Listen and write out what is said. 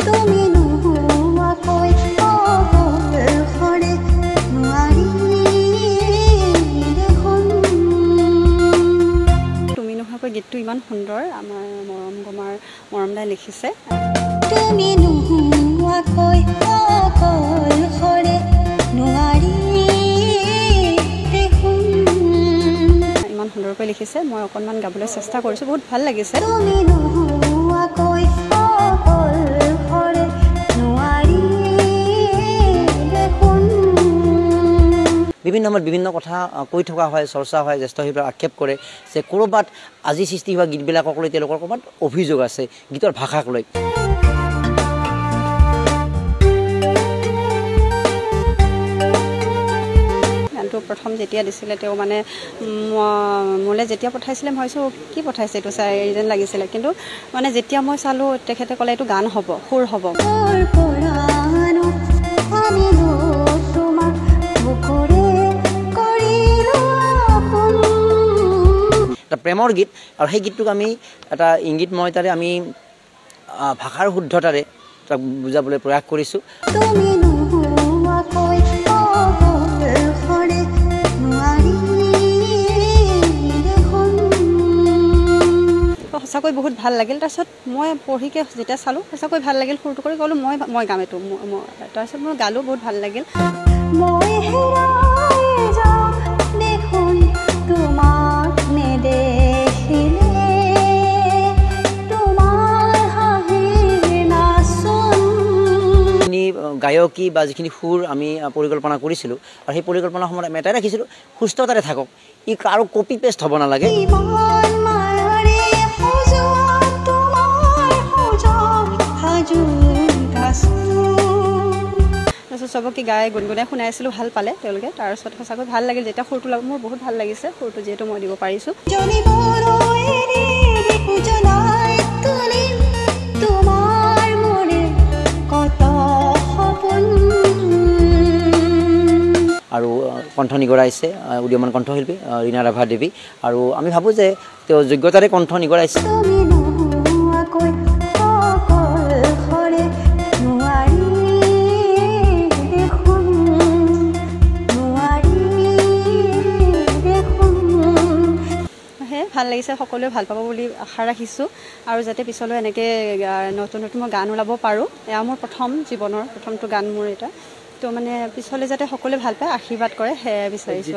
তুমি নোহোৱাকৈ অকলশৰে নোৱাৰি দেখোন। তুমি নোহোৱাকৈ গীতটো ইমান সুন্দৰ, আমাৰ মৰম গমাৰ মৰম দাই লিখিছে। তুমি নোহোৱাকৈ অকলশৰে নোৱাৰি দেখোন। ইমান সুন্দৰকৈ লিখিছে, মই অকণমান গাবলৈ চেষ্টা কৰিছোঁ, বহুত ভাল লাগিছে। তুমি নোহোৱাকৈ অকলশৰে নোৱাৰি দেখোন। বিভিন্ন সময়ত বিভিন্ন কথা কৈ থকা হয়, চৰ্চা হয়, জ্যেষ্ঠ শিল্পীয়ে আক্ষেপ কৰে যে ক'ৰবাত আজি সৃষ্টি হোৱা গীতবিলাকক লৈ তেওঁলোকৰ ক'ৰবাত অভিযোগ আছে গীতৰ ভাষাক লৈ। গানটো প্ৰথম যেতিয়া দিছিলে তেওঁ মানে মোলৈ যেতিয়া পঠাইছিলে মই ভাবিছোঁ কি পঠাইছে এইটো চাই যেন লাগিছিলে, কিন্তু মানে যেতিয়া মই চালোঁ তেখেতে ক'লে এইটো গান হ'ব, সুৰ হ'ব। এটা প্ৰেমৰ গীত, আৰু সেই গীতটোক আমি এটা ইংগিতময়তাৰে আমি ভাষাৰ শুদ্ধতাৰে তাক বুজাবলৈ প্ৰয়াস কৰিছোঁ। সঁচাকৈ বহুত ভাল লাগিল। তাৰপিছত মই পঢ়িকৈ যেতিয়া চালোঁ সঁচাকৈ ভাল লাগিল, সুৰটো কৰি ক'লোঁ মই গাম এইটো। তাৰপিছত মই গালোঁ, বহুত ভাল লাগিল। মই হেৰাই যাওঁ দেখোন তোমাক নেদেখিলে, তোমাৰ হাঁহিৰ নাচোন। যিখিনি গায়কী বা যিখিনি সুৰ আমি পৰিকল্পনা কৰিছিলোঁ, আৰু সেই পৰিকল্পনাৰ সময়ত আমি এটাই ৰাখিছিলোঁ, সুস্থতাৰে থাকক, ই কাৰো কপি পেষ্ট হ'ব নালাগে। তাৰপিছত চবকে গাই গুণগুণাই শুনাইছিলোঁ, ভাল পালে তেওঁলোকে। তাৰপিছত সঁচাকৈ ভাল লাগিল যেতিয়া সুৰটো মোৰ বহুত ভাল লাগিছে, সুৰটো যিহেতু মই দিব পাৰিছোঁ। আৰু কণ্ঠ নিগৰাইছে উদীয়মান কণ্ঠশিল্পী ৰীণা ৰাভা দেৱী, আৰু আমি ভাবোঁ যে তেওঁ যোগ্যতাৰে কণ্ঠ নিগৰাইছে। ভাল লাগিছে, সকলোৱে ভাল পাব বুলি আশা ৰাখিছোঁ, আৰু যাতে পিছলৈ এনেকৈ নতুন নতুন মই গান ওলাব পাৰোঁ। এয়া মোৰ প্ৰথম জীৱনৰ প্ৰথমটো গান মোৰ এটা, তো মানে পিছলৈ যাতে সকলোৱে ভাল পায়, আশীৰ্বাদ কৰে, সেয়াই বিচাৰিছোঁ।